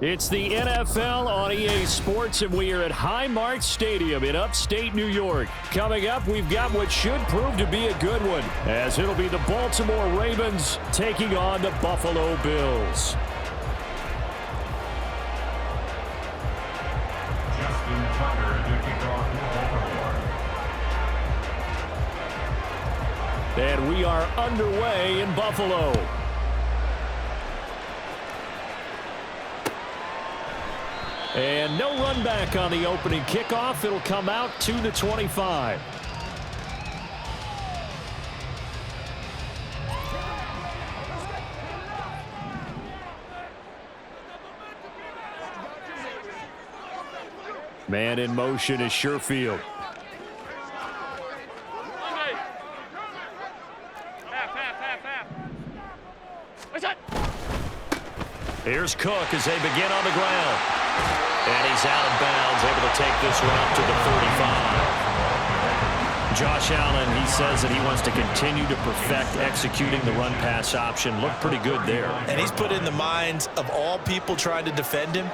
It's the NFL on EA Sports, and we are at Highmark Stadium in upstate New York. Coming up, we've got what should prove to be a good one, as it'll be the Baltimore Ravens taking on the Buffalo Bills. And we are underway in Buffalo. And no run back on the opening kickoff. It'll come out to the 25. Man in motion is Sherfield. Here's Cook as they begin on the ground. And he's out of bounds, able to take this one up to the 35. Josh Allen, he says that he wants to continue to perfect executing the run-pass option. Looked pretty good there. And he's put in the minds of all people trying to defend him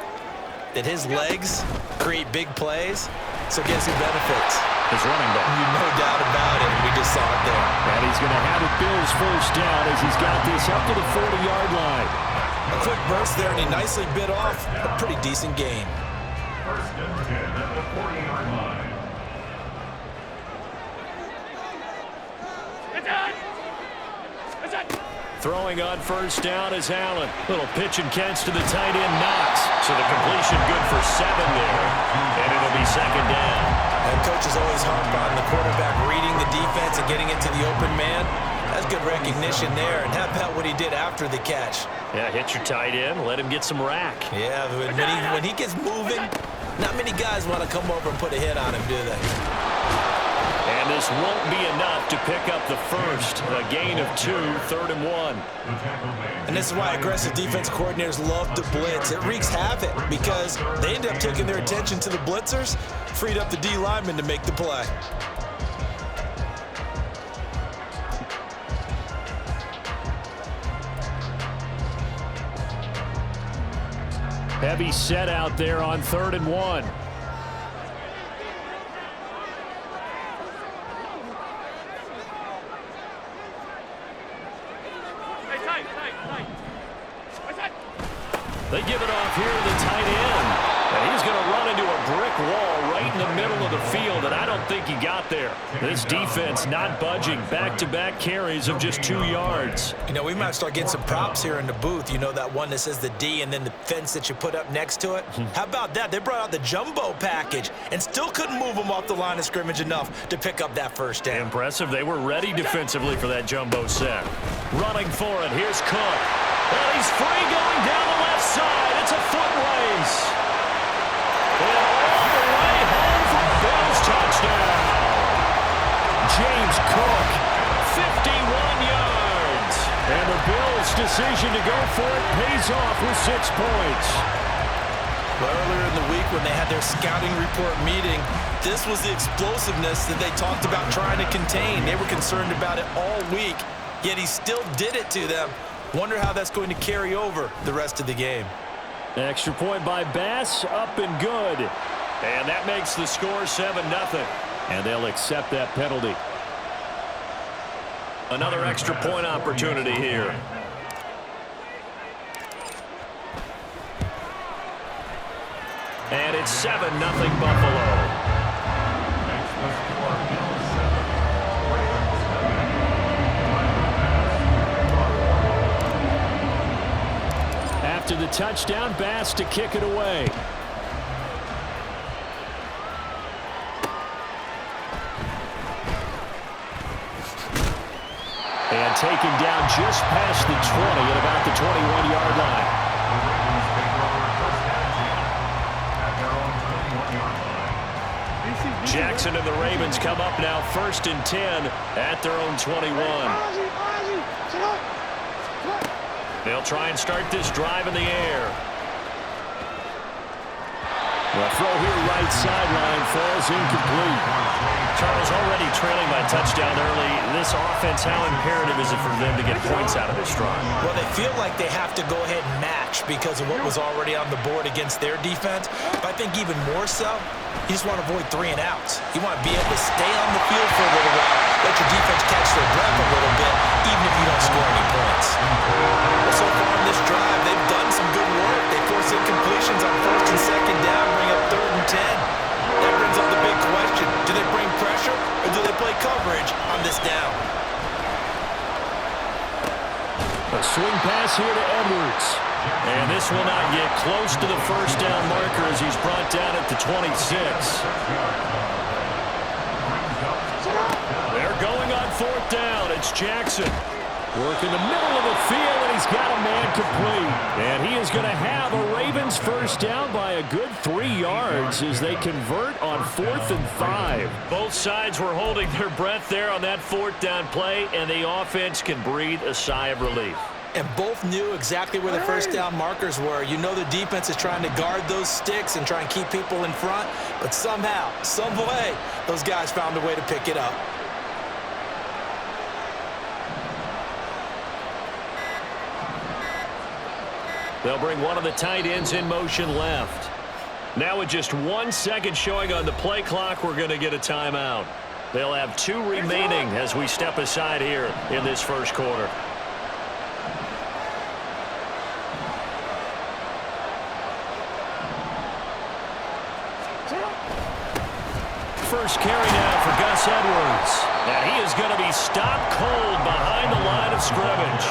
that his legs create big plays. So guess who benefits? His running back. No doubt about it. We just saw it there. And he's going to have it Bills first down as he's got this up to the 40-yard line. A quick burst there, and he nicely bit off a pretty decent gain. First and 10 at the 40-yard line. Throwing on first down is Allen. Little pitch and catch to the tight end, Knox. So the completion good for 7 there. And it'll be second down. And coaches always harp on the quarterback reading the defense and getting it to the open man. That's good recognition there. And how about what he did after the catch? Yeah, hit your tight end, let him get some rack. Yeah, when he gets moving, not many guys want to come over and put a hit on him, do they? And this won't be enough to pick up the first. A gain of 2, 3rd and 1. And this is why aggressive defense coordinators love to blitz. It wreaks havoc because they end up taking their attention to the blitzers, freed up the D lineman to make the play. Heavy set out there on 3rd and 1. They give it off here to the tight end. And he's going to run into a brick wall right in the middle of the field, and I don't think he got there. This defense not budging. Back-to-back carries of just 2 yards. You know, we might start getting some props here in the booth. You know, that one that says the D and then the fence that you put up next to it? How about that? They brought out the jumbo package and still couldn't move them off the line of scrimmage enough to pick up that first down. Impressive. They were ready defensively for that jumbo set. Running for it. Here's Cook. And he's free going down the left side. It's a foot race. And all the way home for a Bills touchdown. James Cook, 51 yards. And the Bills' decision to go for it pays off with 6 points. Well, earlier in the week when they had their scouting report meeting, this was the explosiveness that they talked about trying to contain. They were concerned about it all week, yet he still did it to them. Wonder how that's going to carry over the rest of the game. Extra point by Bass, up and good. And that makes the score 7-0. And they'll accept that penalty. Another extra point opportunity here. And it's 7-0 Buffalo. After the touchdown, Bass to kick it away. And taken down just past the 20 at about the 21-yard line. Jackson and the Ravens come up now 1st and 10 at their own 21. They'll try and start this drive in the air. The throw here right sideline falls incomplete. Charles already trailing by touchdown early. This offense, how imperative is it for them to get points out of this drive? Well, they feel like they have to go ahead and match because of what was already on the board against their defense. But I think even more so, you just want to avoid 3 and outs. You want to be able to stay on the field for a little while, let your defense catch their breath a little bit, even if you don't score any points. Well, so far in this drive, they've done some good work. They force incompletions on 1st and 2nd down, bring up 3rd and 10. That brings up the big question. Do they bring pressure or do they play coverage on this down? A swing pass here to Edwards. And this will not get close to the 1st down marker as he's brought down at the 26. They're going on 4th down. It's Jackson. Work in the middle of the field, and he's got a man complete. And he is going to have a Ravens 1st down by a good 3 yards as they convert on 4th and 5. Both sides were holding their breath there on that 4th down play, and the offense can breathe a sigh of relief. And both knew exactly where the 1st down markers were. You know the defense is trying to guard those sticks and try and keep people in front, but somehow, some way, those guys found a way to pick it up. They'll bring one of the tight ends in motion left. Now with just 1 second showing on the play clock, we're going to get a timeout. They'll have 2 remaining as we step aside here in this 1st quarter. First carry now for Gus Edwards. And he is going to be stopped cold behind the line of scrimmage.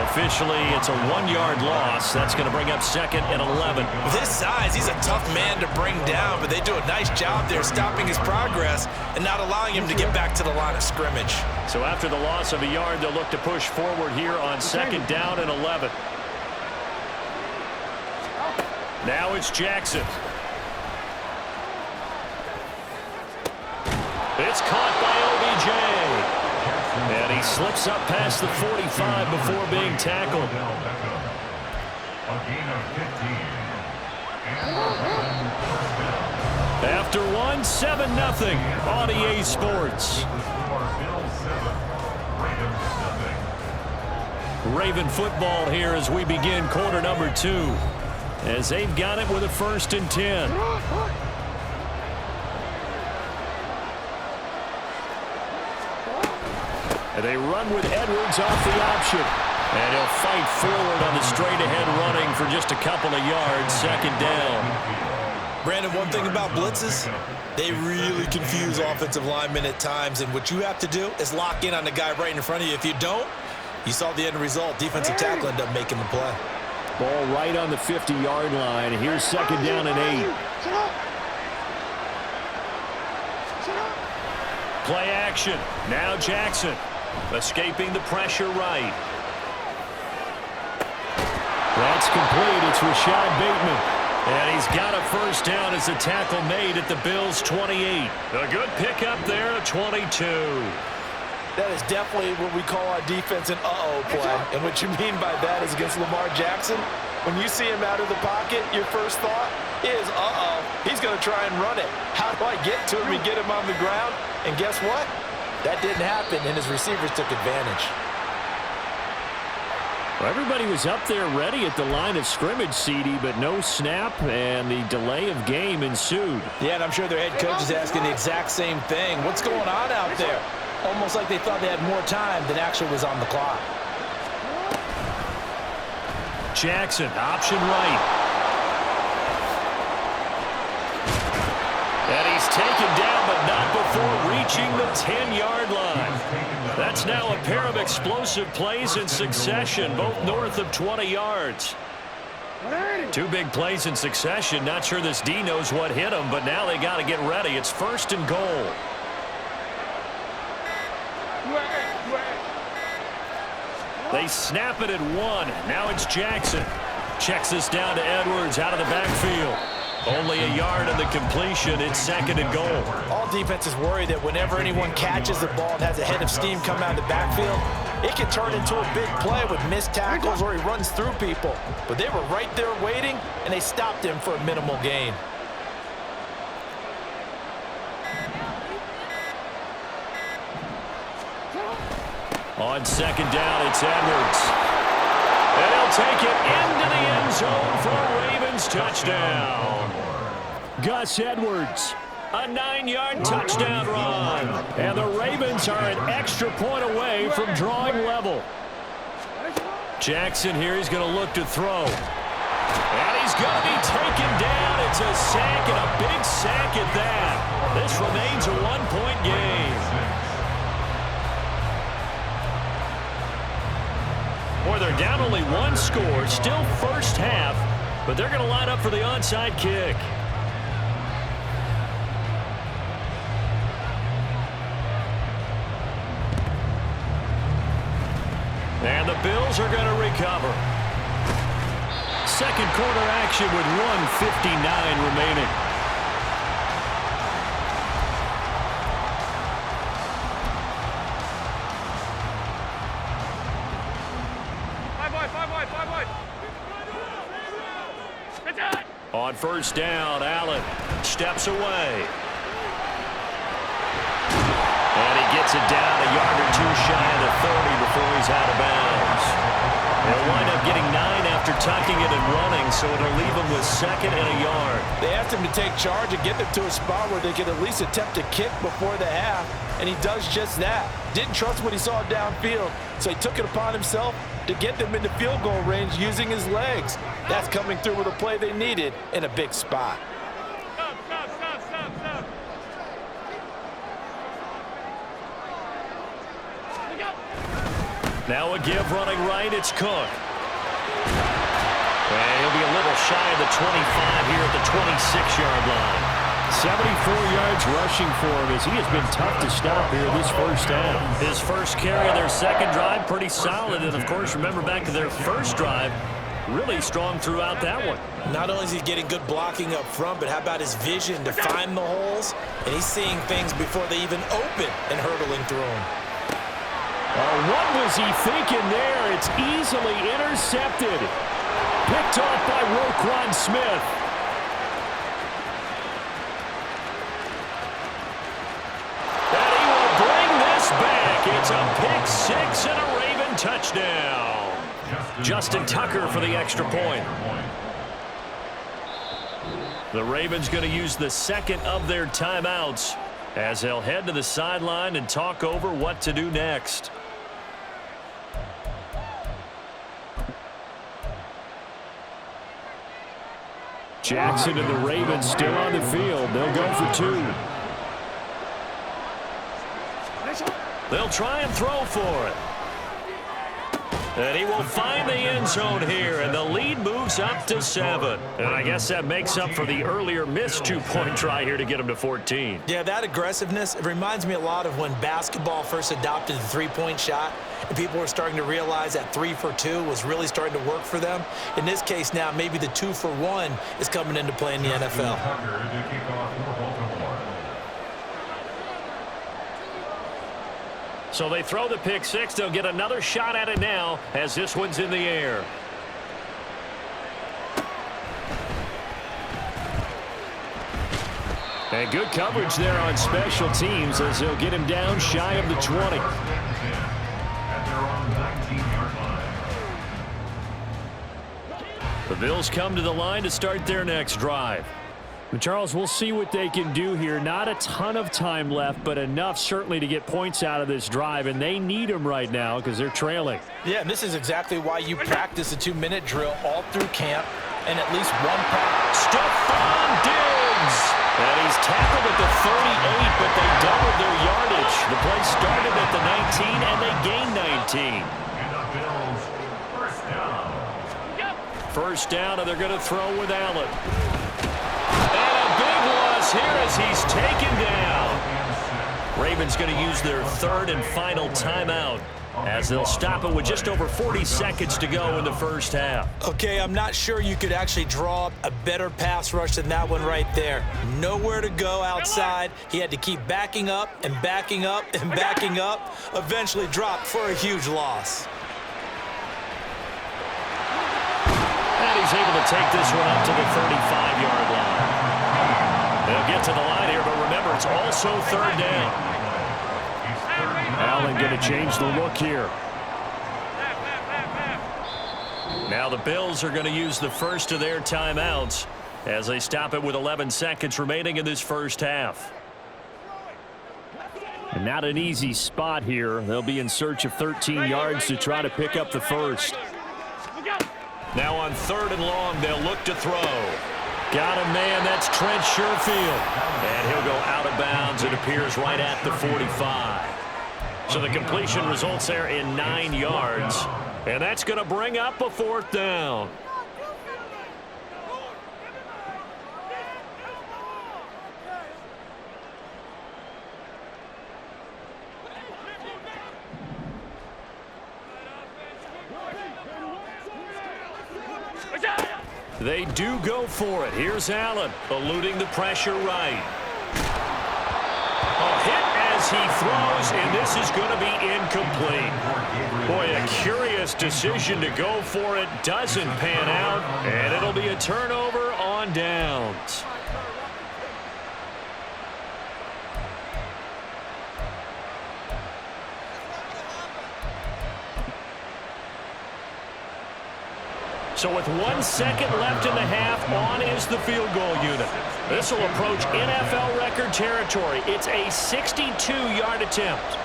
Officially, it's a 1-yard loss. That's going to bring up 2nd and 11. With his size, he's a tough man to bring down, but they do a nice job there stopping his progress and not allowing him to get back to the line of scrimmage. So after the loss of a yard, they'll look to push forward here on 2nd down and 11. Now it's Jackson. It's caught by OBJ. And he slips up past the 45 before being tackled. A gain of 15. After 1, 7-0 on EA Sports. Raven football here as we begin quarter number 2. As they've got it with a 1st and 10. And they run with Edwards off the option. And he'll fight forward on the straight-ahead running for just a couple of yards. 2nd down. Brandon, one thing about blitzes, they really confuse offensive linemen at times. And what you have to do is lock in on the guy right in front of you. If you don't, you saw the end result. Defensive tackle ended up making the play. Ball right on the 50-yard line. Here's 2nd down and 8. Play action. Now Jackson. Escaping the pressure right. That's complete. It's Rashad Bateman. And he's got a 1st down as the tackle made at the Bills' 28. A good pickup there at 22. That is definitely what we call our defense an uh-oh play. And what you mean by that is against Lamar Jackson, when you see him out of the pocket, your first thought is, uh-oh, he's going to try and run it. How do I get to him and get him on the ground? And guess what? That didn't happen, and his receivers took advantage. Well, everybody was up there ready at the line of scrimmage, CD, but no snap, and the delay of game ensued. Yeah, and I'm sure their head coach is asking the exact same thing. What's going on out there? Almost like they thought they had more time than actually was on the clock. Jackson, option right. And he's taken down, but not before reaching the 10-yard line. That's now a pair of explosive plays in succession, both north of 20 yards. 2 big plays in succession. Not sure this D knows what hit him, but now they got to get ready. It's 1st and goal. They snap it at 1. Now it's Jackson. Checks this down to Edwards out of the backfield. Only a yard on the completion. It's 2nd and goal. All defenses worry that whenever anyone catches the ball and has a head of steam come out of the backfield, it can turn into a big play with missed tackles or he runs through people. But they were right there waiting, and they stopped him for a minimal gain. On second down, it's Edwards. And he'll take it into the end zone for a Ravens touchdown. Gus Edwards, a 9-yard touchdown run. And the Ravens are an extra point away from drawing level. Jackson here, he's going to look to throw. And he's going to be taken down. It's a sack, and a big sack at that. This remains a one-point game. Boy, they're down only one score, still first half, but they're going to line up for the onside kick. And the Bills are going to recover. Second quarter action with 1:59 remaining. On first down, Allen steps away. And he gets it down a yard or two shy of the 30 before he's out of bounds. They'll wind up getting 9 after tucking it and running, so it'll leave him with second and a yard. They asked him to take charge and get them to a spot where they could at least attempt to kick before the half, and he does just that. Didn't trust what he saw downfield, so he took it upon himself to get them into field goal range using his legs. That's coming through with a play they needed in a big spot. Now a give running right, it's Cook. And he'll be a little shy of the 25 here at the 26-yard line. 74 yards rushing for him as he has been tough to stop here this first half. His first carry of their second drive, pretty solid. And, of course, remember back to their first drive, really strong throughout that one. Not only is he getting good blocking up front, but how about his vision to find the holes? And he's seeing things before they even open and hurdling through them. What was he thinking there? It's easily intercepted. Picked off by Roquan Smith. And he will bring this back. It's a pick six and a Raven touchdown. Justin Tucker for the extra point. The Ravens going to use the second of their timeouts as they'll head to the sideline and talk over what to do next. Jackson and the Ravens still on the field. They'll go for two. They'll try and throw for it. And he will find the end zone here, and the lead moves up to 7. And I guess that makes up for the earlier missed two-point try here to get him to 14. Yeah, that aggressiveness, it reminds me a lot of when basketball first adopted the three-point shot, and people were starting to realize that 3 for 2 was really starting to work for them. In this case now, maybe the 2 for 1 is coming into play in the NFL. So they throw the pick six. They'll get another shot at it now as this one's in the air. And good coverage there on special teams as they'll get him down shy of the 20. The Bills come to the line to start their next drive. But Charles, we'll see what they can do here. Not a ton of time left, but enough certainly to get points out of this drive, and they need them right now because they're trailing. Yeah, and this is exactly why you practice a 2-minute drill all through camp and at least one practice. Stephon Diggs! And he's tackled at the 38, but they doubled their yardage. The play started at the 19, and they gained 19. First down, and they're going to throw with Allen. And a big loss here as he's taken down. Ravens going to use their third and final timeout as they'll stop it with just over 40 seconds to go in the first half. Okay, I'm not sure you could actually draw up a better pass rush than that one right there. Nowhere to go outside. He had to keep backing up and backing up and backing up. Eventually dropped for a huge loss. And he's able to take this one up to the 35-yard line. They'll get to the line here, but remember, it's also third down. Allen Allen going to change the look here. Now the Bills are going to use the first of their timeouts as they stop it with 11 seconds remaining in this first half. And not an easy spot here. They'll be in search of 13 yards to try to pick up the first. Now on 3rd and long, they'll look to throw. Got a man, that's Trent Sherfield. And he'll go out of bounds. It appears right at the 45. So the completion results there in 9 yards. And that's going to bring up a 4th down. They do go for it. Here's Allen, eluding the pressure right. A hit as he throws, and this is going to be incomplete. Boy, a curious decision to go for it. Doesn't pan out, and it'll be a turnover on downs. So with 1 second left in the half, on is the field goal unit. This will approach NFL record territory. It's a 62-yard attempt.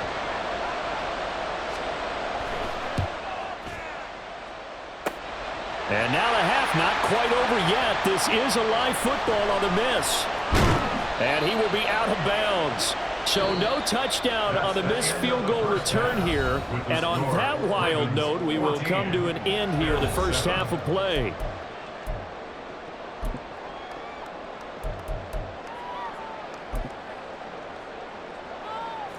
And now the half not quite over yet. This is a live football on the miss. And he will be out of bounds. So no touchdown on the missed field goal return here. And on that wild note, we will come to an end here, the first half of play.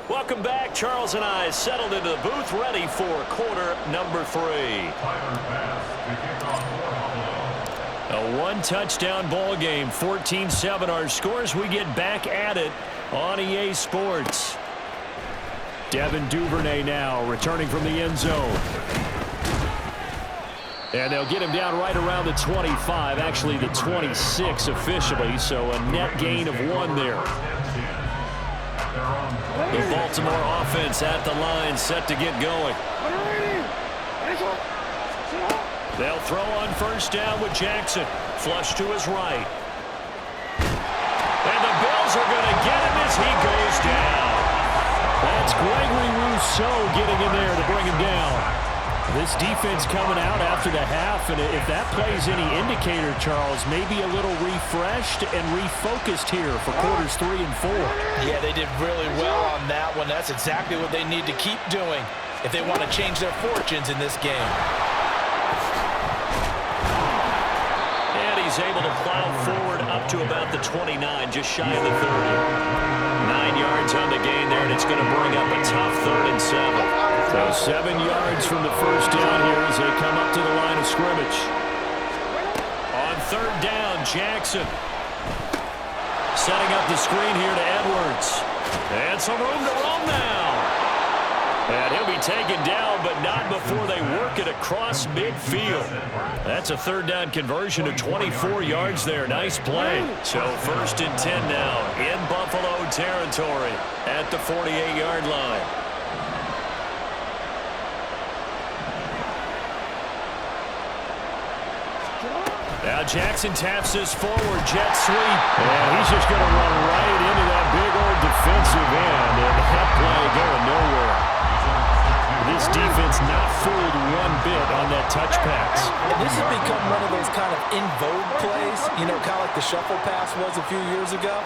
Welcome back. Charles and I settled into the booth, ready for quarter number 3. A one-touchdown ball game, 14-7 our scores. We get back at it on EA Sports. Devin Duvernay now returning from the end zone. And they'll get him down right around the 25, actually the 26 officially, so a net gain of 1 there. The Baltimore offense at the line, set to get going. They'll throw on first down with Jackson. Flush to his right. And the Bills are going to get him as he goes down. That's Gregory Rousseau getting in there to bring him down. This defense coming out after the half, and if that plays any indicator, Charles, maybe a little refreshed and refocused here for quarters 3 and 4. Yeah, they did really well on that one. That's exactly what they need to keep doing if they want to change their fortunes in this game. And he's able to plow forward up to about the 29, just shy of the 30. 9 yards on the gain there, and it's going to bring up a tough 3rd and 7. So 7 yards from the first down here as they come up to the line of scrimmage. On 3rd down, Jackson. Setting up the screen here to Edwards. And some room to roam now. And he'll be taken down, but not before they work it across midfield. That's a 3rd down conversion of 24 yards there. Nice play. So 1st and 10 now in Buffalo territory at the 48-yard line. Now Jackson taps this forward, jet sweep. And he's just going to run right into that big old defensive end. And that play going nowhere. This defense not fooled one bit on that touch pass. And this has become one of those kind of in vogue plays, you know, kind of like the shuffle pass was a few years ago.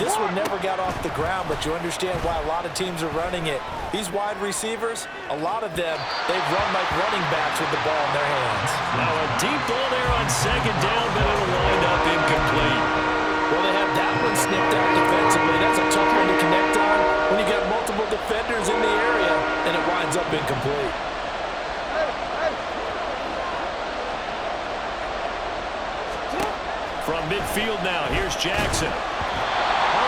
This one never got off the ground, but you understand why a lot of teams are running it. These wide receivers, a lot of them, they've run like running backs with the ball in their hands. Now a deep ball there on 2nd down, but it'll wind up incomplete. Well, they have that one snipped out defensively. That's a tough one to connect on when you got multiple defenders in the area, and it winds up incomplete. From midfield now, here's Jackson.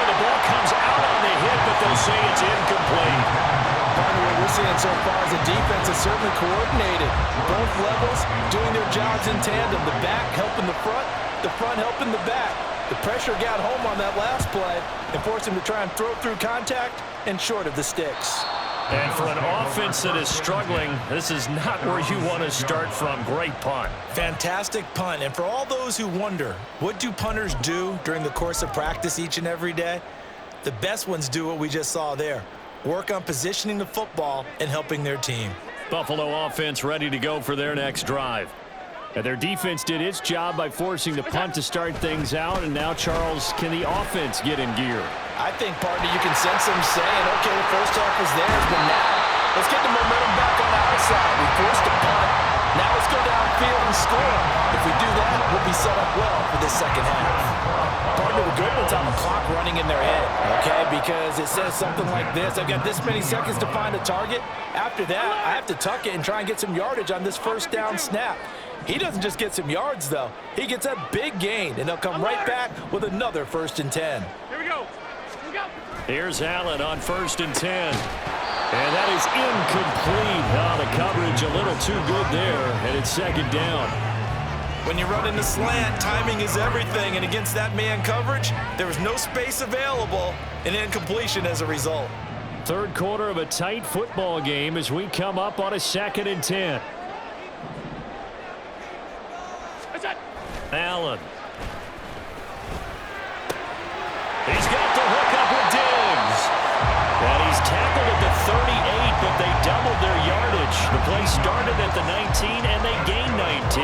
The ball comes out on the hit, but they'll say it's incomplete. By the way, we're seeing so far is the defense is certainly coordinated. Both levels doing their jobs in tandem. The back helping the front helping the back. The pressure got home on that last play and forced him to try and throw through contact and short of the sticks. And for an offense that is struggling, this is not where you want to start from. Great punt. Fantastic punt. And for all those who wonder, what do punters do during the course of practice each and every day? The best ones do what we just saw there. Work on positioning the football and helping their team. Buffalo offense ready to go for their next drive. And their defense did its job by forcing the punt to start things out. And now, Charles, can the offense get in gear? I think, partner, you can sense them saying, okay, the first half is theirs, but now let's get the momentum back on our side. We forced a punt. Now let's go downfield and score. If we do that, we'll be set up well for this second half. Partner, the good ones have a clock running in their head, okay, because it says something like this. I've got this many seconds to find a target. After that, I have to tuck it and try and get some yardage on this first down snap. He doesn't just get some yards, though. He gets a big gain, and they'll come right back with another 1st and 10. Here we go. Here's Allen on 1st and 10. And that is incomplete. The coverage a little too good there, and it's 2nd down. When you run in the slant, timing is everything, and against that man coverage, there was no space available, and incompletion as a result. 3rd quarter of a tight football game as we come up on a 2nd and 10. Allen. He's got the hook up with Diggs. And he's tackled at the 38, but they doubled their yardage. The play started at the 19, and they gained 19.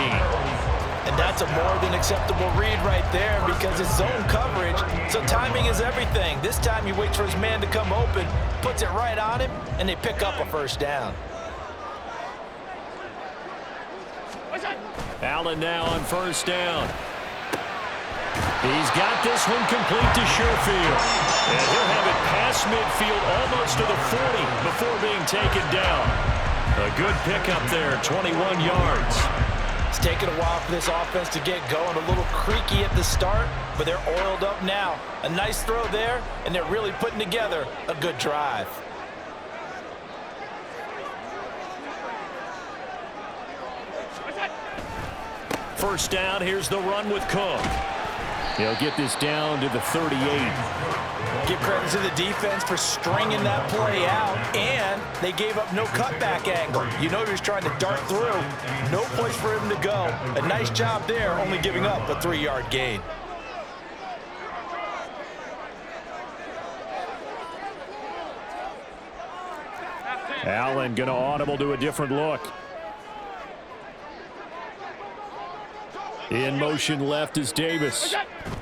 And that's a more than acceptable read right there because it's zone coverage, so timing is everything. This time he waits for his man to come open, puts it right on him, and they pick up a 1st down. Allen now on 1st down. He's got this one complete to Sherfield. And he'll have it past midfield almost to the 40 before being taken down. A good pickup there, 21 yards. It's taken a while for this offense to get going. A little creaky at the start, but they're oiled up now. A nice throw there, and they're really putting together a good drive. First down, here's the run with Cook. He'll get this down to the 38. Give credit to the defense for stringing that play out, and they gave up no cutback angle. You know he was trying to dart through. No place for him to go. A nice job there, only giving up a 3-yard gain. Allen going to audible to a different look. In motion left is Davis.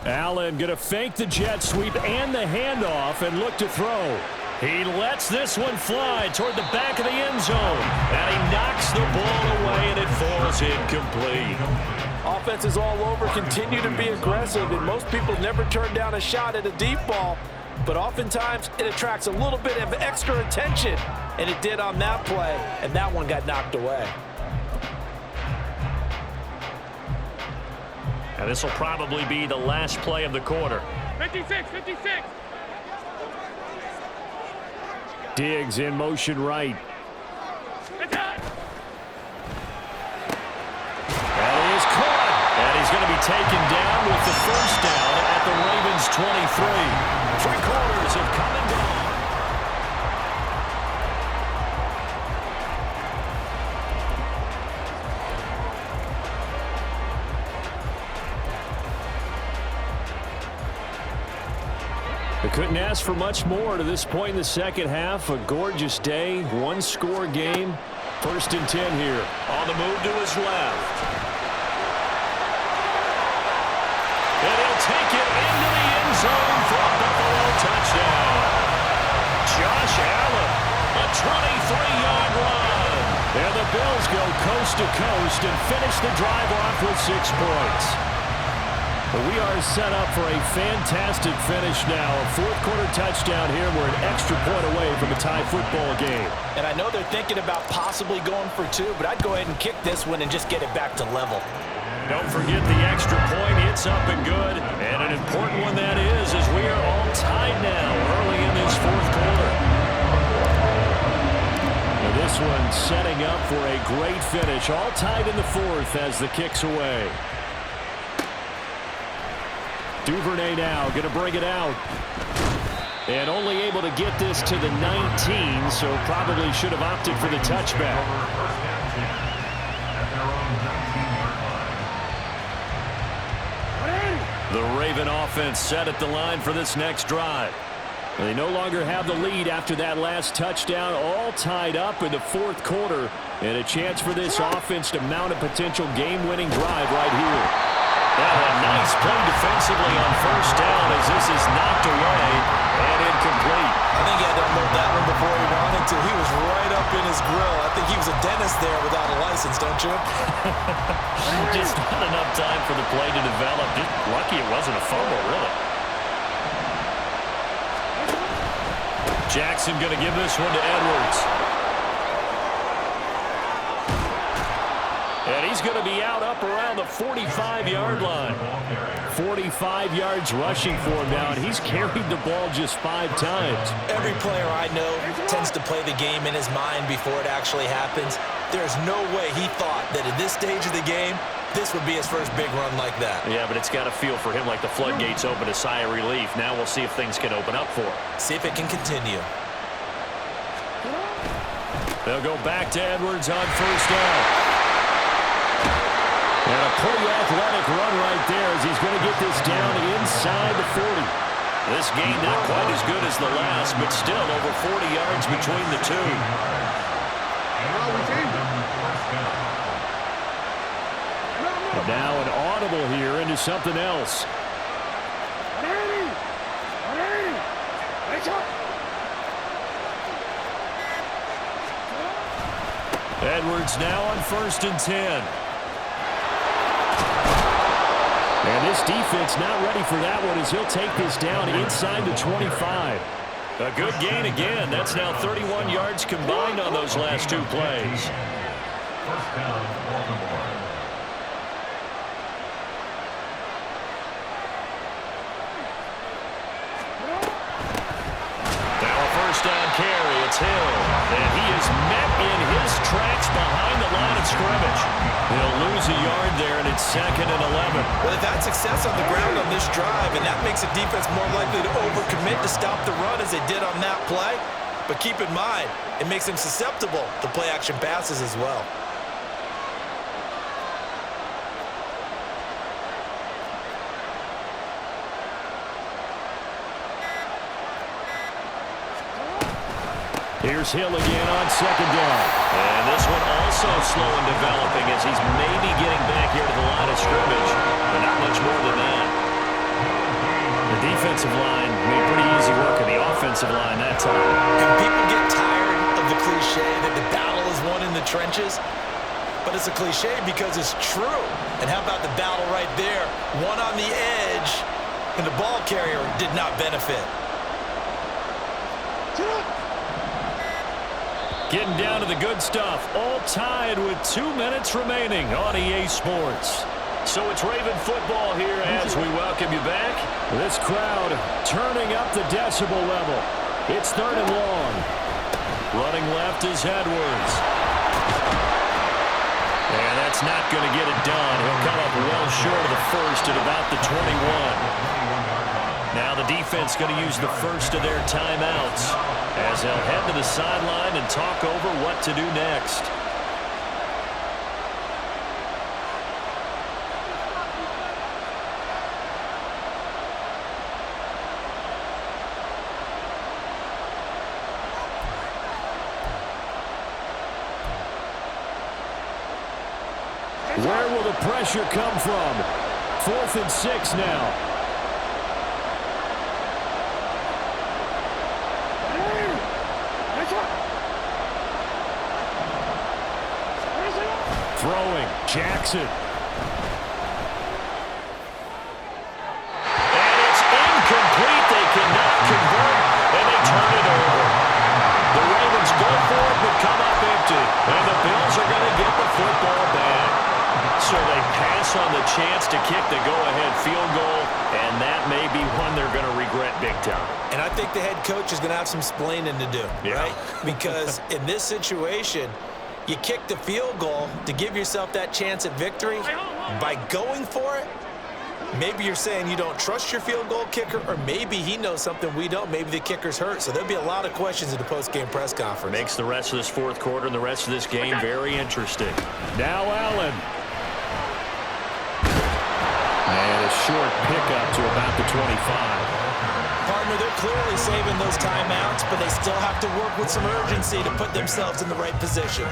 Allen going to fake the jet sweep and the handoff and look to throw. He lets this one fly toward the back of the end zone. And he knocks the ball away and it falls incomplete. Offenses all over continue to be aggressive, and most people never turn down a shot at a deep ball. But oftentimes it attracts a little bit of extra attention, and it did on that play, and that one got knocked away. And this will probably be the last play of the quarter. 56. Diggs in motion right. Attack. That is caught. And he's going to be taken down with the 1st down at the Ravens 23. 3 quarters have come and gone. They couldn't ask for much more to this point in the second half. A gorgeous day, 1-score game. 1st and 10 here. On the move to his left. And he'll take it into the end zone for a Buffalo touchdown. Josh Allen, a 23-yard run. And the Bills go coast to coast and finish the drive off with 6 points. We are set up for a fantastic finish now. A 4th quarter touchdown here. We're an extra point away from a tie football game. And I know they're thinking about possibly going for 2, but I'd go ahead and kick this one and just get it back to level. Don't forget the extra point. It's up and good. And an important one that is, as we are all tied now early in this 4th quarter. Now this one setting up for a great finish. All tied in the 4th as the kick's away. Duvernay now going to bring it out. And only able to get this to the 19, so probably should have opted for the touchback. The Raven offense set at the line for this next drive. They no longer have the lead after that last touchdown, all tied up in the fourth quarter, and a chance for this offense to mount a potential game-winning drive right here. A nice play defensively on first down as this is knocked away and incomplete. I think he had to unload that one before he wanted to. He was right up in his grill. I think he was a dentist there without a license, don't you? Just not enough time for the play to develop. Just lucky it wasn't a fumble, really. Jackson going to give this one to Edwards. And he's going to be out up around the 45-yard line. 45 yards rushing for him now, and he's carried the ball just 5 times. Every player I know tends to play the game in his mind before it actually happens. There's no way he thought that at this stage of the game, this would be his first big run like that. Yeah, but it's got to feel for him like the floodgates open, a sigh of relief. Now we'll see if things can open up for him. See if it can continue. They'll go back to Edwards on first down. And a pretty athletic run right there as he's going to get this down inside the 40. This gain not quite as good as the last, but still over 40 yards between the two. And now an audible here into something else. Edwards now on 1st and 10. And this defense not ready for that one as he'll take this down inside the 25. A good gain again. That's now 31 yards combined on those last 2 plays. Now a first down carry. It's Hill. And he is met in his tracks behind the line of scrimmage. He'll lose a yard there, and it's 2nd and 11. Well, they've had success on the ground on this drive, and that makes a defense more likely to overcommit to stop the run as they did on that play. But keep in mind, it makes them susceptible to play-action passes as well. Here's Hill again on 2nd down. And this one also slow in developing as he's maybe getting back here to the line of scrimmage, but not much more than that. The defensive line made pretty easy work of the offensive line that time. And people get tired of the cliche that the battle is won in the trenches, but it's a cliche because it's true. And how about the battle right there? One on the edge, and the ball carrier did not benefit. Getting down to the good stuff, all tied with 2 minutes remaining on EA Sports. So it's Raven football here as we welcome you back. This crowd turning up the decibel level. It's 3rd and long. Running left is Edwards. And that's not going to get it done. He'll come up well short of the first at about the 21. Now the defense going to use the first of their timeouts as they'll head to the sideline and talk over what to do next. Where will the pressure come from? 4th and 6 now. Throwing, Jackson. And it's incomplete. They cannot convert, and they turn it over. The Ravens go for it, but come up empty. And the Bills are going to get the football back. So they pass on the chance to kick the go-ahead field goal, and that may be one they're going to regret big time. And I think the head coach is going to have some splaining to do, right? Because in this situation, you kick the field goal to give yourself that chance at victory. By going for it, Maybe you're saying you don't trust your field goal kicker, or maybe he knows something we don't. Maybe the kicker's hurt. So there'll be a lot of questions in the post-game press conference. Makes the rest of this fourth quarter and the rest of this game very interesting. Now Allen. And a short pickup to about the 25. Partner, they're clearly saving those timeouts, but they still have to work with some urgency to put themselves in the right position.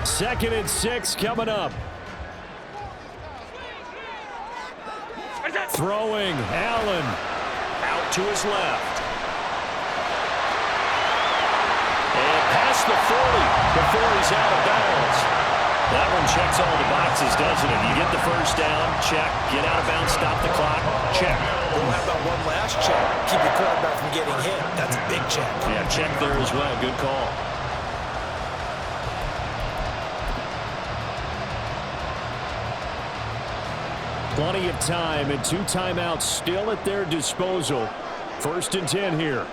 Second and 6 coming up. Throwing, Allen. Out to his left. And past the 40 before he's out of bounds. That one checks all the boxes, doesn't it? You get the first down, check. Get out of bounds, stop the clock, check. Well, how about one last check? Keep your quarterback from getting hit. That's a big check. Yeah, check there as well. Good call. Plenty of time and 2 timeouts still at their disposal. First and 10 here.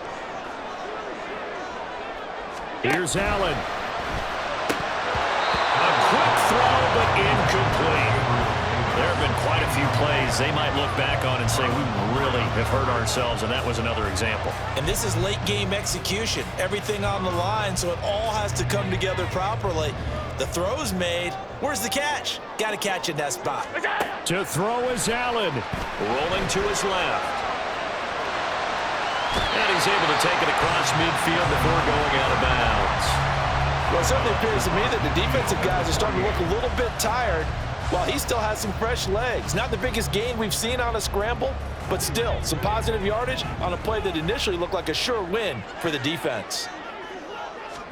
Here's Allen. A quick throw, but incomplete. There have been quite a few plays they might look back on and say, we really have hurt ourselves, and that was another example. And this is late game execution. Everything on the line, so it all has to come together properly. The throw's made. Where's the catch? Got to catch in that spot. To throw is Allen. Rolling to his left. And he's able to take it across midfield before going out of bounds. Well, it certainly appears to me that the defensive guys are starting to look a little bit tired while he still has some fresh legs. Not the biggest gain we've seen on a scramble, but still some positive yardage on a play that initially looked like a sure win for the defense.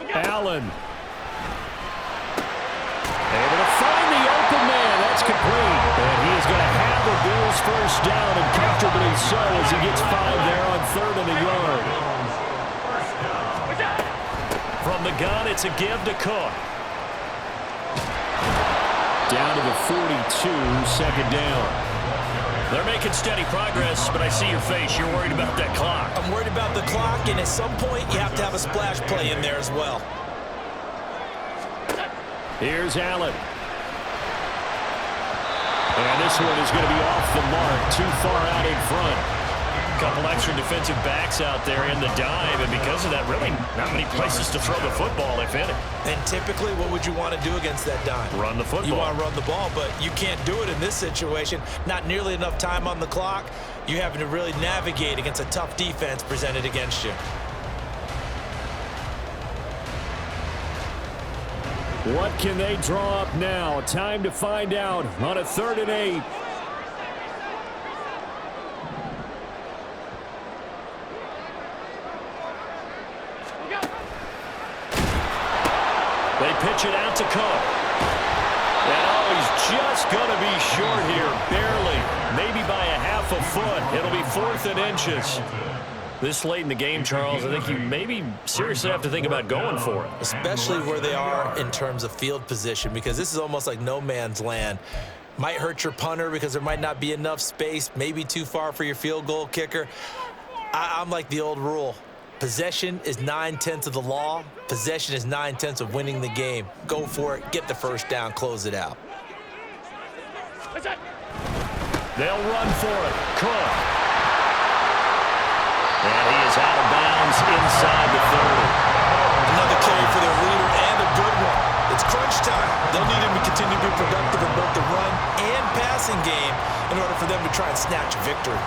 Allen. Able to find the open man. That's complete. And he is going to have the Bills first down, and comfortably so as he gets 5 there on 3rd and a yard. From the gun, it's a give to Cook. Down to the 42, second down. They're making steady progress, but I see your face. You're worried about that clock. I'm worried about the clock, and at some point, you have to have a splash play in there as well. Here's Allen. And this one is going to be off the mark, too far out in front. A couple extra defensive backs out there in the dime, and because of that, really not many places to throw the football, if any. And typically, what would you want to do against that dime? Run the football. You want to run the ball, but you can't do it in this situation. Not nearly enough time on the clock. You're having to really navigate against a tough defense presented against you. What can they draw up now? Time to find out on a 3rd and 8. They pitch it out to Cook. And he's just going to be short here, barely, maybe by a half a foot. It'll be 4th and inches. This late in the game, Charles, I think you maybe seriously have to think about going for it. Especially where they are in terms of field position, because this is almost like no man's land. Might hurt your punter because there might not be enough space, maybe too far for your field goal kicker. I'm like the old rule. Possession is 9/10 of the law. Possession is 9/10 of winning the game. Go for it, get the first down, close it out. They'll run for it. Cook. And he is out of bounds inside the 30. Another carry for their leader, and a good one. It's crunch time. They'll need him to continue to be productive in both the run and passing game in order for them to try and snatch a victory.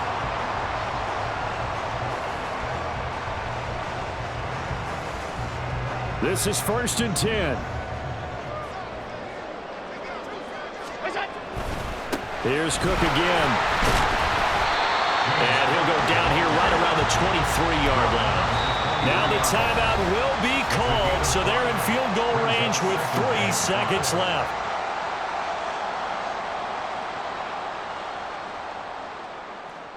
This is 1st and 10. Here's Cook again. And he'll go down here right around the 23-yard line. Now the timeout will be called, so they're in field goal range with 3 seconds left.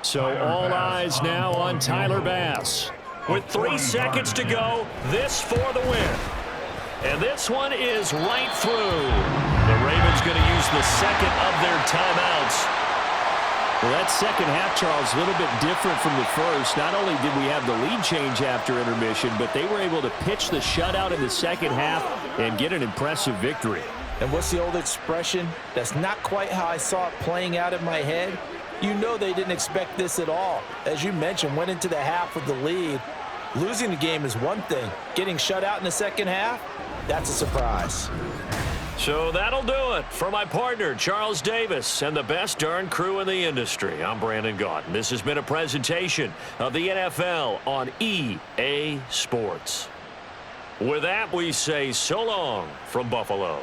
So all eyes now on Tyler Bass. With 3 seconds to go, this for the win. And this one is right through. The Ravens going to use the second of their timeouts. Well, that second half, Charles, a little bit different from the first. Not only did we have the lead change after intermission, but they were able to pitch the shutout in the second half and get an impressive victory. And what's the old expression? That's not quite how I saw it playing out in my head. You know they didn't expect this at all. As you mentioned, went into the half with the lead. Losing the game is one thing. Getting shut out in the second half, that's a surprise. So that'll do it for my partner, Charles Davis, and the best darn crew in the industry. I'm Brandon Gaudin. This has been a presentation of the NFL on EA Sports. With that, we say so long from Buffalo.